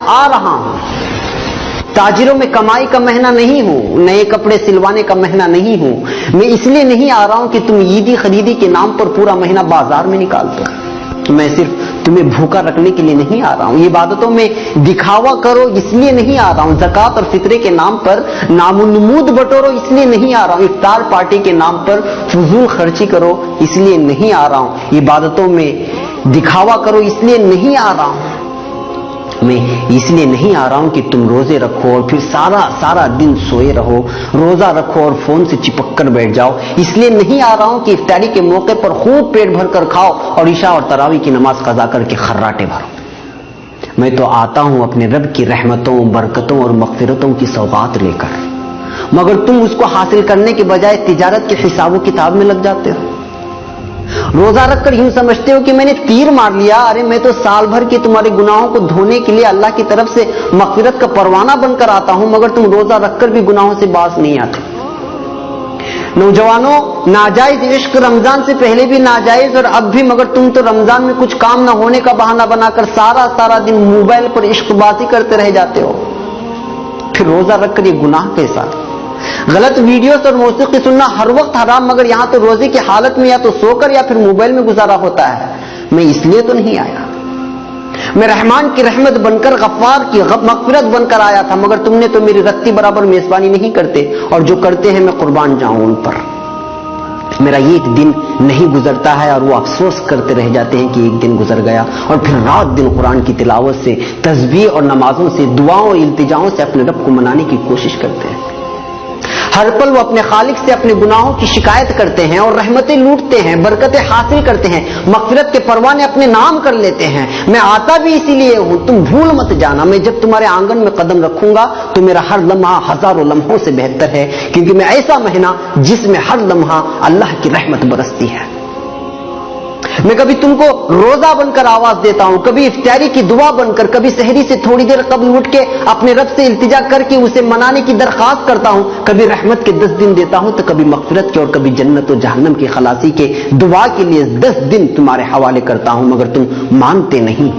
आ रहा हूं, ताजिरों में कमाई का महीना नहीं हूं, नए कपड़े सिलवाने का महीना नहीं हूं। मैं इसलिए नहीं आ रहा हूं कि तुम ईदी खरीदी के नाम पर पूरा महीना बाजार में निकाल दो। मैं सिर्फ तुम्हें भूखा रखने के लिए नहीं आ रहा हूं, इबादतों में दिखावा करो इसलिए नहीं आ रहा हूं, ज़कात और फित्रे के नाम पर नामुनमूद बटोरो इसलिए नहीं आ रहा हूं, इफ्तार पार्टी के नाम पर फजूल खर्ची करो इसलिए नहीं आ रहा हूं, इबादतों में दिखावा करो इसलिए नहीं आ रहा हूं। मैं इसलिए नहीं आ रहा हूं कि तुम रोजे रखो और फिर सारा दिन सोए रहो, रोजा रखो और फोन से चिपक कर बैठ जाओ। इसलिए नहीं आ रहा हूं कि इफ्तारी के मौके पर खूब पेट भर कर खाओ और ईशा और तरावी की नमाज कज़ा करके खर्राटे भरो। मैं तो आता हूं अपने रब की रहमतों, बरकतों और मग़फ़िरतों की सौगात लेकर, मगर तुम उसको हासिल करने के बजाय तिजारत के हिसाब किताब में लग जाते हो। रोजा रखकर यूं समझते हो कि मैंने तीर मार लिया। अरे मैं तो साल भर के तुम्हारे गुनाहों को धोने के लिए अल्लाह की तरफ से मग़फ़िरत का परवाना बनकर आता हूं, मगर तुम रोजा रखकर भी गुनाहों से बाज नहीं आते। नौजवानों, नाजायज इश्क रमजान से पहले भी नाजायज और अब भी, मगर तुम तो रमजान में कुछ काम ना होने का बहाना बनाकर सारा दिन मोबाइल पर इश्कबाजी करते रह जाते हो। फिर रोजा रखकर ये गुनाह कैसा? गलत वीडियोस और मौसीकी सुनना हर वक्त हराम, मगर यहां तो रोजे की हालत में या तो सोकर या फिर मोबाइल में गुजारा होता है। मैं इसलिए तो नहीं आया, मैं रहमान की रहमत बनकर, गफ्फार की मग़फ़िरत बनकर आया था, मगर तुमने तो मेरी रत्ती बराबर मेजबानी नहीं करते, और जो करते हैं मैं कुर्बान जाऊं उन पर। मेरा ये एक दिन नहीं गुजरता है और वो अफसोस करते रह जाते हैं कि एक दिन गुजर गया, और फिर रात दिन कुरान की तिलावत से, तस्बीह और नमाजों से, दुआओं और इल्तिजाओं से अपने रब को मनाने की कोशिश करते हैं। हर पल वो अपने खालिक से अपने गुनाहों की शिकायत करते हैं और रहमतें लूटते हैं, बरकतें हासिल करते हैं, मग़फ़िरत के परवाने अपने नाम कर लेते हैं। मैं आता भी इसीलिए हूं, तुम भूल मत जाना, मैं जब तुम्हारे आंगन में कदम रखूंगा तो मेरा हर लम्हा हजारों लम्हों से बेहतर है, क्योंकि मैं ऐसा महीना जिसमें हर लम्हा अल्लाह की रहमत बरसती है। मैं कभी तुमको रोजा बनकर आवाज देता हूं, कभी इफ्तारी की दुआ बनकर, कभी सहरी से थोड़ी देर कबल उठ के अपने रब से इल्तिजा करके उसे मनाने की दरखास्त करता हूं, कभी रहमत के 10 दिन देता हूं तो कभी मग़फ़िरत के और कभी जन्नत और जहन्नम की खलासी के दुआ के लिए 10 दिन तुम्हारे हवाले करता हूं, मगर तुम मानते नहीं।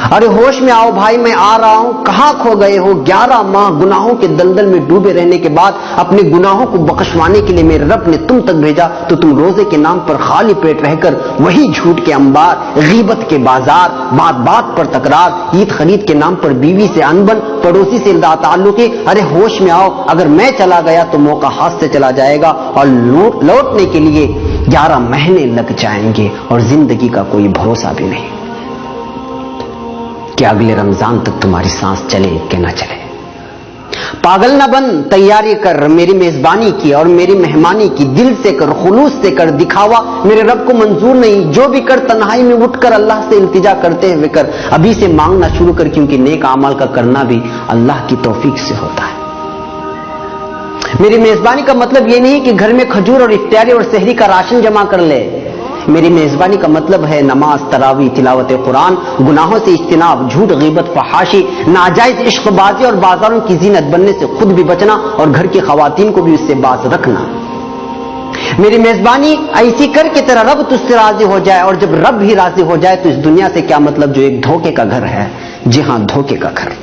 अरे होश में आओ भाई, मैं आ रहा हूं, कहां खो गए हो? 11 माह गुनाहों के दलदल में डूबे रहने के बाद अपने गुनाहों को बख्शवाने के लिए मेरे रब ने तुम तक भेजा, तो तुम रोजे के नाम पर खाली पेट रहकर वही झूठ के अंबार, गीबत के बाजार, बात पर तकरार, ईद खरीद के नाम पर बीवी से अनबन, पड़ोसी से ताल्लुकी। अरे होश में आओ, अगर मैं चला गया तो मौका हाथ से चला जाएगा और लौटने के लिए 11 महीने लग जाएंगे, और जिंदगी का कोई भरोसा भी नहीं कि अगले रमजान तक तुम्हारी सांस चले कि ना चले। पागल न बन, तैयारी कर, मेरी मेजबानी की और मेरी मेहमानी की, दिल से कर, खुलूस से कर, दिखावा मेरे रब को मंजूर नहीं। जो भी कर तन्हाई में उठकर अल्लाह से इल्तिजा करते हुए कर, अभी से मांगना शुरू कर, क्योंकि नेक अमाल का करना भी अल्लाह की तौफीक से होता है। मेरी मेजबानी का मतलब ये नहीं कि घर में खजूर और इफ्तारी और सहरी का राशन जमा कर ले। मेरी मेजबानी का मतलब है नमाज, तरावी, तिलावत कुरान, गुनाहों से इज्तिनाब, झूठ, गीबत, फहाशी, नाजायज इश्कबाजी और बाजारों की जीनत बनने से खुद भी बचना और घर की खवातीन को भी उससे बाज रखना। मेरी मेजबानी ऐसी कर कि तेरा रब तुझसे राजी हो जाए, और जब रब भी राजी हो जाए तो इस दुनिया से क्या मतलब जो एक धोखे का घर है। जी हां, धोखे का घर।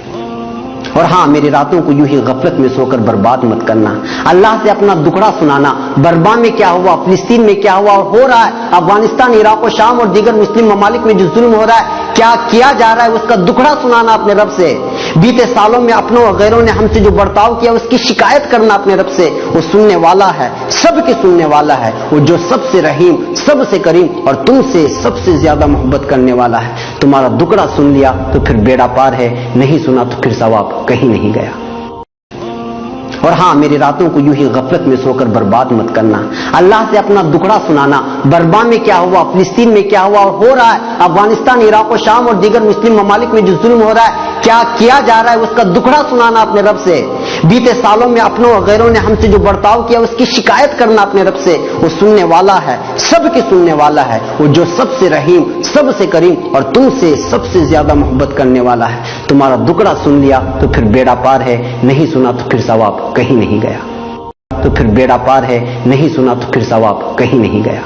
और हां, मेरी रातों को यूं ही गफलत में सोकर बर्बाद मत करना। अल्लाह से अपना दुखड़ा सुनाना, बर्मा में क्या हुआ, फिलिस्तीन में क्या हुआ और हो रहा है, अफगानिस्तान, इराक और शाम और दीगर मुस्लिम ममालिक में जो जुल्म हो रहा है, क्या किया जा रहा है, उसका दुखड़ा सुनाना अपने रब से। बीते सालों में अपनों और गैरों ने हमसे जो बर्ताव किया उसकी शिकायत करना अपने रब से। वो सुनने वाला है, सबके सुनने वाला है, वो जो सबसे रहीम, सबसे करीम और तुमसे सबसे ज्यादा मोहब्बत करने वाला है। तुम्हारा दुखड़ा सुन लिया तो फिर बेड़ा पार है, नहीं सुना तो फिर सवाब कहीं नहीं गया। और हां, मेरी रातों को यूं ही गफलत में सोकर बर्बाद मत करना। अल्लाह से अपना दुखड़ा सुनाना, बर्मा में क्या हुआ, फिलिस्तीन में क्या हुआ और हो रहा है, अफगानिस्तान, इराक और शाम और दीगर मुस्लिम ममालिक में जो जुल्म हो रहा है, क्या किया जा रहा है, उसका दुखड़ा सुनाना अपने रब से। बीते सालों में अपनों और गैरों ने हमसे जो बर्ताव किया उसकी शिकायत करना अपने रब से। वो सुनने वाला है, सबके सुनने वाला है, वो जो सबसे रहीम, सबसे करीम और तुमसे सबसे ज्यादा मोहब्बत करने वाला है। तुम्हारा दुखड़ा सुन लिया तो फिर बेड़ा पार है, नहीं सुना तो फिर सवाब कहीं नहीं गया। तो फिर बेड़ा पार है, नहीं सुना तो फिर सवाब कहीं नहीं गया।